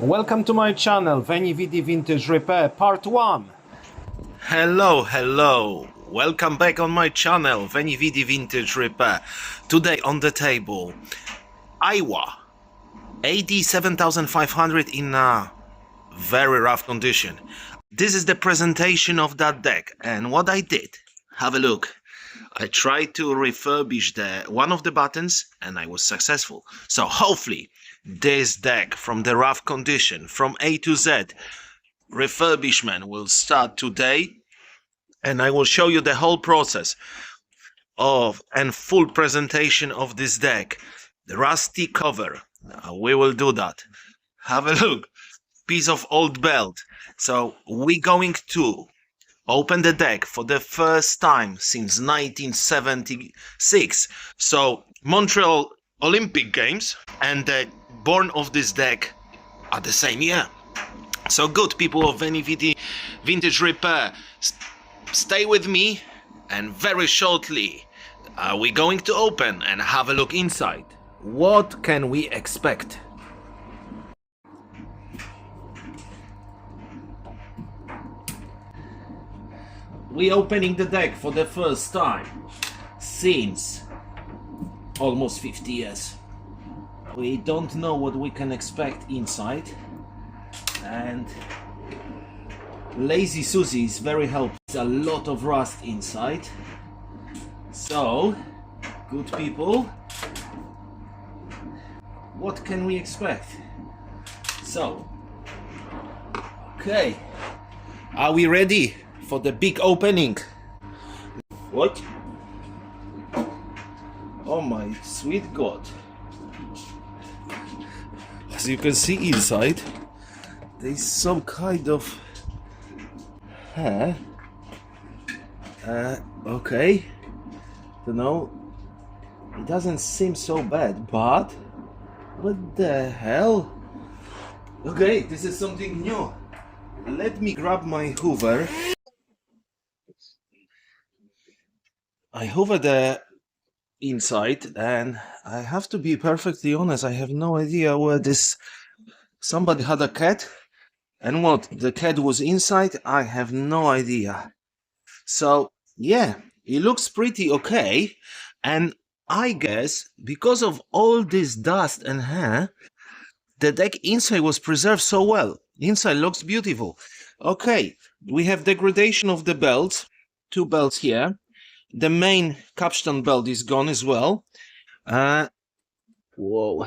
Welcome to my channel, Veni Vidi Vintage Repair Part 1. Hello, welcome back on my channel, Veni Vidi Vintage Repair. Today on the table, Aiwa AD-7500 in a very rough condition. This is the presentation of that deck, and what I did, have a look. I tried to refurbish one of the buttons and I was successful. So hopefully this deck from the rough condition, from A to Z, refurbishment will start today, and I will show you the whole process of and full presentation of this deck. The rusty cover, we will do that. Have a look, piece of old belt. So we're going to open the deck for the first time since 1976. So Montreal Olympic Games and the born of this deck are the same year. So good people of Veni Vidi Vintage Repair, stay with me, and very shortly we're going to open and have a look inside. What can we expect? We're opening the deck for the first time since almost 50 years. We don't know what we can expect inside, and Lazy Susie is very helpful. There's a lot of rust inside. So, good people, what can we expect? So, okay, are we ready for the big opening? What? Oh my sweet God. As you can see inside, there's some kind of hair. Okay. Don't know. It doesn't seem so bad, but what the hell? Okay, this is something new. Let me grab my hoover. I hoover the inside, and I have to be perfectly honest, I have no idea where this... Somebody had a cat, and what? The cat was inside? I have no idea. So, yeah, it looks pretty okay, and I guess because of all this dust and hair, the deck inside was preserved so well. Inside looks beautiful. Okay, we have degradation of the belts, two belts here. The main capstan belt is gone as well. Whoa.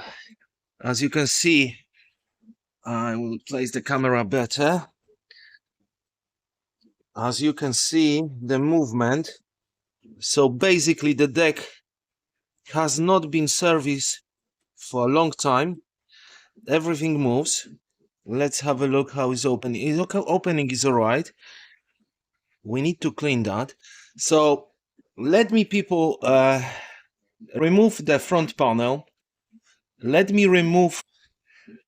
As you can see, I will place the camera better. As you can see, the movement. So basically the deck has not been serviced for a long time. Everything moves. Let's have a look how it's opening. Opening is alright. We need to clean that. So let me people remove the front panel. Let me remove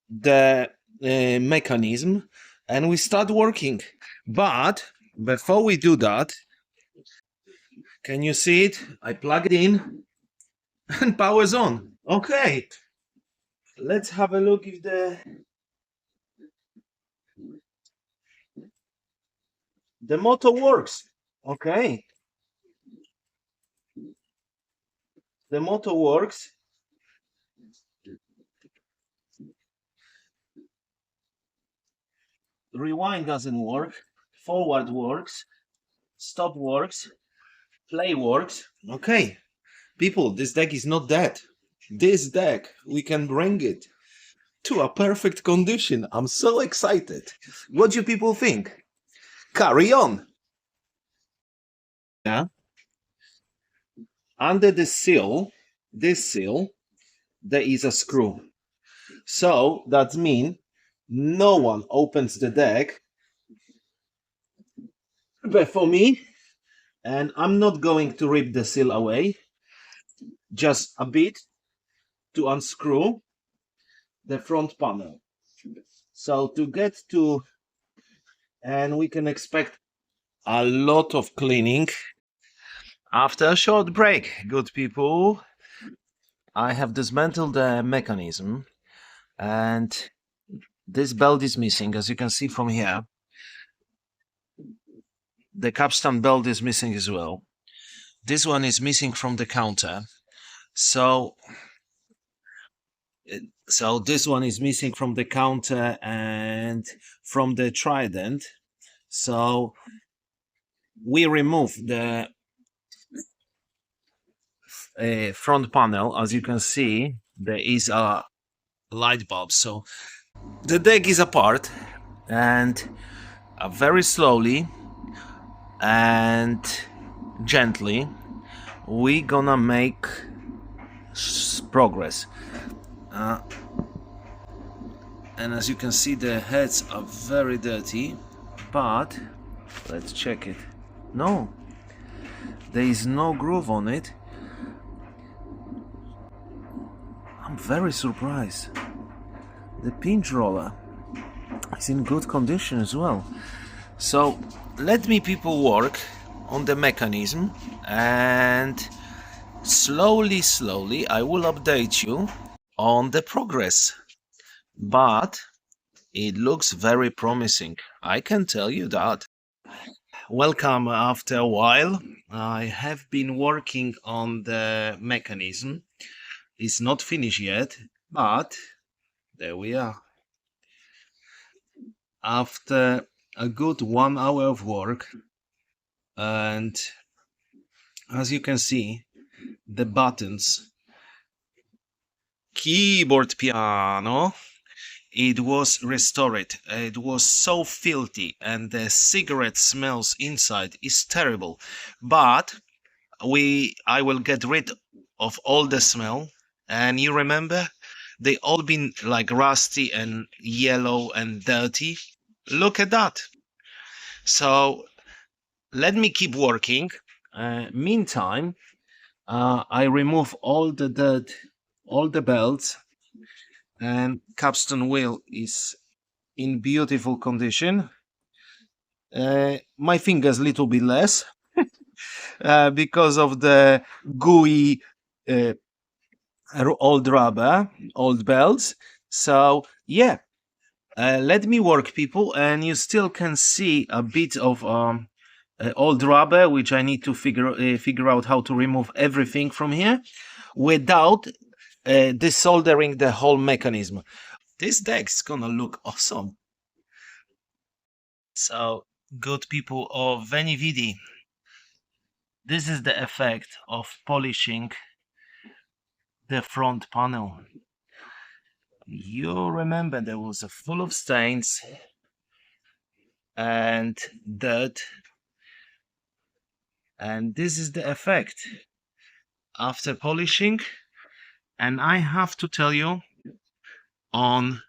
the mechanism, and we start working. But before we do that, can you see it? I plug it in and power's on. Okay, let's have a look if the motor works. Okay, the motor works. Rewind doesn't work. Forward works. Stop works. Play works. Okay, people, this deck is not dead. This deck, we can bring it to a perfect condition. I'm so excited. What do you people think? Carry on. Yeah. Under the seal, this seal, there is a screw. So that means no one opens the deck before me, and I'm not going to rip the seal away. Just a bit to unscrew the front panel. So to get to, and we can expect a lot of cleaning after a short break. Good people, I have dismantled the mechanism, and This belt is missing, as you can see from here. The capstan belt is missing as well. This one is missing from the counter. So this one is missing from the counter and from the trident. So we remove the front panel. As you can see, there is a light bulb. So the deck is apart, and very slowly and gently we gonna make progress. And as you can see, the heads are very dirty, but let's check it. No, there is no groove on it. I'm very surprised. The pinch roller is in good condition as well. So let me people work on the mechanism, and slowly I will update you on the progress. But it looks very promising, I can tell you that. Welcome after a while. I have been working on the mechanism. It's not finished yet, but there we are. After a good 1 hour of work, and as you can see, the buttons, keyboard piano, it was restored. It was so filthy, and the cigarette smells inside is terrible, but I will get rid of all the smell. And you remember, they all been like rusty and yellow and dirty. Look at that. So let me keep working. Meantime, I remove all the dirt, all the belts, and capstan wheel is in beautiful condition. My fingers a little bit less because of the gooey old rubber, old belts. So yeah, let me work, people, and you still can see a bit of old rubber, which I need to figure out how to remove everything from here without desoldering the whole mechanism. This deck's gonna look awesome. So, good people of Veni Vidi, this is the effect of polishing the front panel. You remember there was a full of stains and dirt, and this is the effect after polishing. And I have to tell you on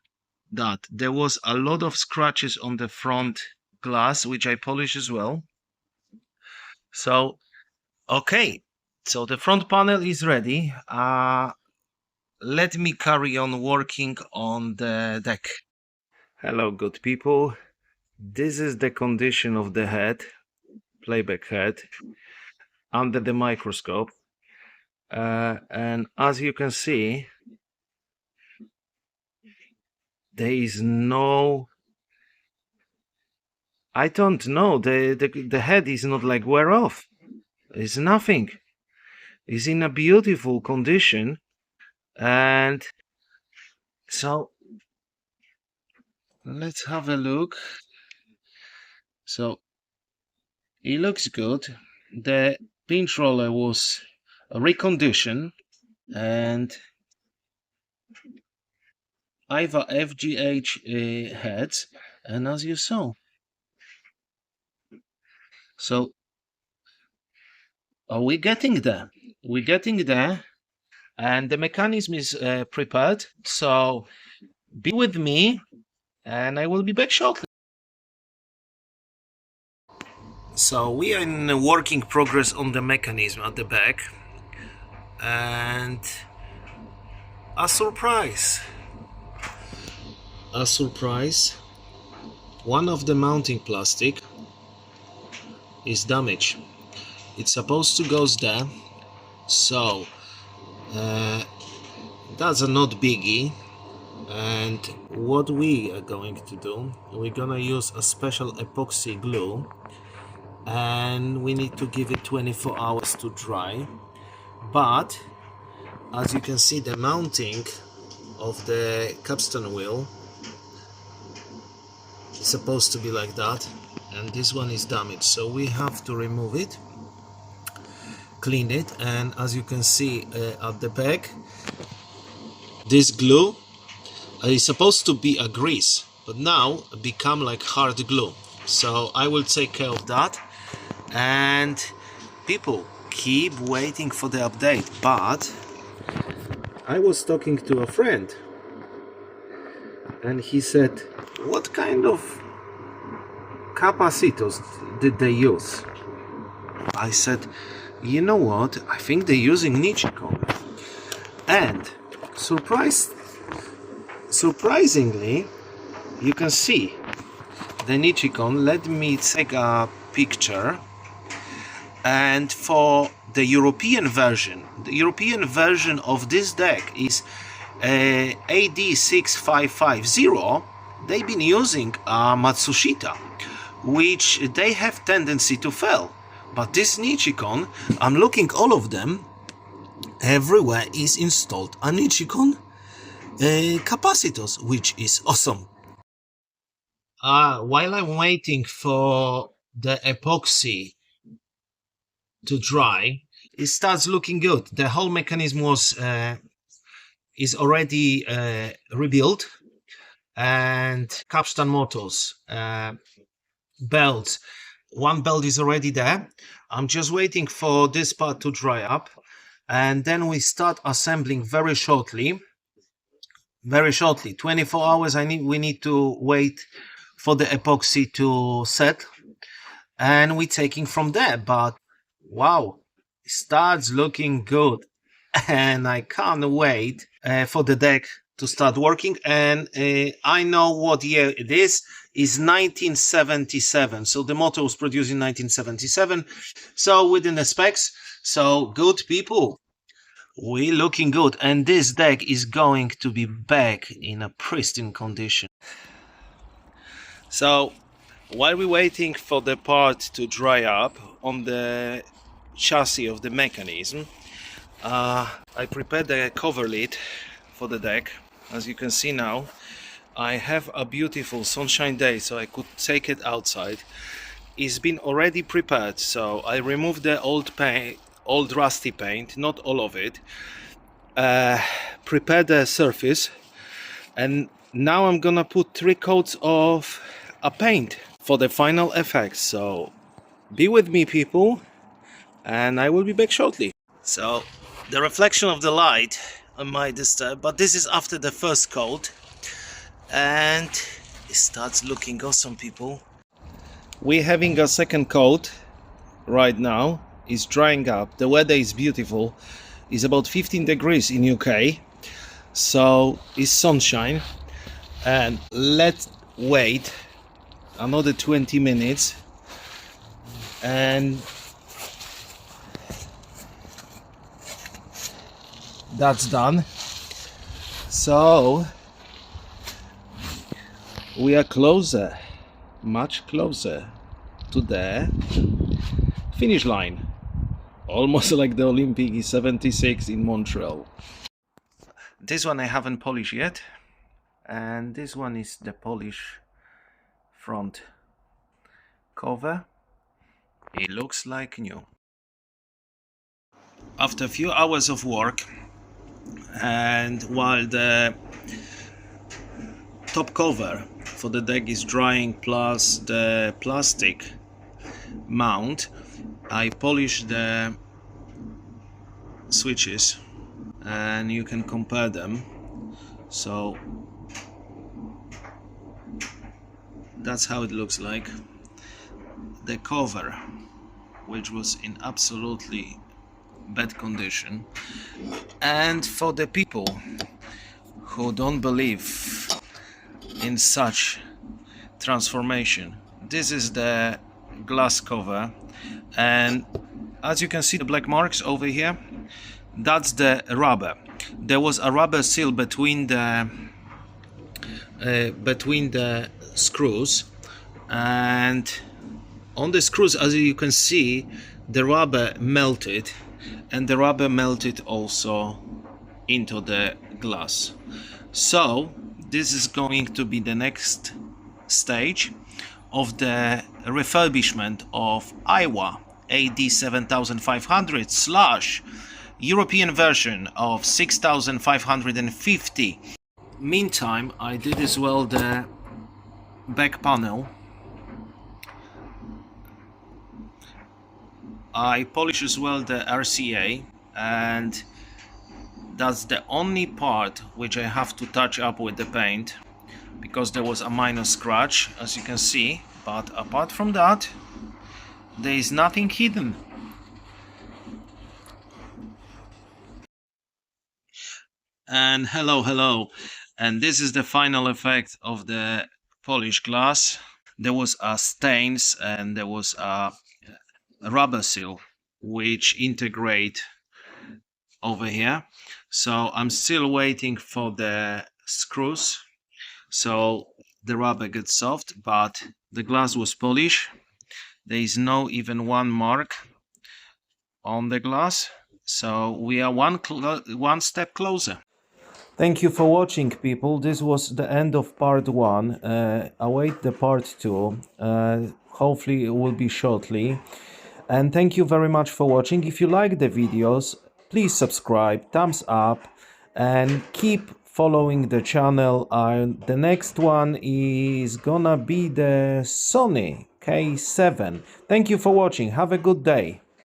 that there was a lot of scratches on the front glass, which I polish as well. So okay, so the front panel is ready. Let me carry on working on the deck. Hello, good people. This is the condition of the head, playback head, under the microscope. And as you can see, there is no, I don't know, the head is not like wear off. It's nothing. It's in a beautiful condition. And so let's have a look. So it looks good. The pinch roller was reconditioned, and Aiwa FGH heads, and as you saw. So are we getting there? We're getting there, and the mechanism is prepared. So be with me, and I will be back shortly. So we are in working progress on the mechanism at the back, and a surprise, one of the mounting plastic is damaged. It's supposed to go there, so that's a not biggie. And what we are going to do, we're gonna use a special epoxy glue, and we need to give it 24 hours to dry. But as you can see, the mounting of the capstan wheel is supposed to be like that, and this one is damaged, so we have to remove it, clean it. And as you can see at the back, this glue is supposed to be a grease, but now become like hard glue. So I will take care of that, and people keep waiting for the update. But I was talking to a friend, and he said, what kind of capacitors did they use? I said, you know what, I think they're using Nichicon. And surprisingly, you can see the Nichicon. Let me take a picture. And for the European version of this deck is AD-7500. They've been using Matsushita, which they have tendency to fail. But this Nichicon, I'm looking all of them, everywhere is installed a Nichicon capacitors, which is awesome. While I'm waiting for the epoxy to dry, it starts looking good. The whole mechanism is already rebuilt, and capstan motors, belts, one belt is already there. I'm just waiting for this part to dry up, and then we start assembling very shortly. 24 hours we need to wait for the epoxy to set, and we're taking from there. But wow, it starts looking good, and I can't wait for the deck to start working. And I know what year it is. It's 1977, so the motor was produced in 1977, so within the specs. So good, people, we're looking good, and this deck is going to be back in a pristine condition. So while we're waiting for the part to dry up on the chassis of the mechanism, I prepared the cover lid for the deck. As you can see now, I have a beautiful sunshine day, so I could take it outside. It's been already prepared, so I removed the old paint, old rusty paint, not all of it, prepared the surface, and now I'm gonna put 3 coats of a paint for the final effect. So be with me, people, and I will be back shortly. So the reflection of the light might disturb, but this is after the first coat, and it starts looking awesome, people. We're having a second coat right now. It's drying up. The weather is beautiful. It's about 15 degrees in UK, so it's sunshine. And let's wait another 20 minutes, and that's done. So we are closer, much closer to the finish line, almost like the Olympics 76 in Montreal. This one I haven't polished yet, and this one is the polish front cover. It looks like new. After a few hours of work, and while the top cover for the deck is drying plus the plastic mount, I polished the switches, and you can compare them. So that's how it looks like. The cover, which was in absolutely bad condition, and for the people who don't believe in such transformation, this is the glass cover, and as you can see the black marks over here, that's the rubber. There was a rubber seal between the between the screws, and on the screws, as you can see, the rubber melted, and the rubber melted also into the glass. So this is going to be the next stage of the refurbishment of Aiwa AD-7500 slash European version of 6550. Meantime, I did as well the back panel. I polished as well the RCA, and that's the only part which I have to touch up with the paint, because there was a minor scratch, as you can see, but apart from that there is nothing hidden. And hello, and this is the final effect of the polished glass. There was stains, and there was a rubber seal which integrate over here, so I'm still waiting for the screws so the rubber gets soft, but the glass was polished. There is no even one mark on the glass, so we are one step closer. Thank you for watching, people. This was the end of part 1. Await the part 2. Hopefully it will be shortly. And thank you very much for watching. If you like the videos, please subscribe, thumbs up, and keep following the channel. The next one is gonna be the Sony K7. Thank you for watching. Have a good day.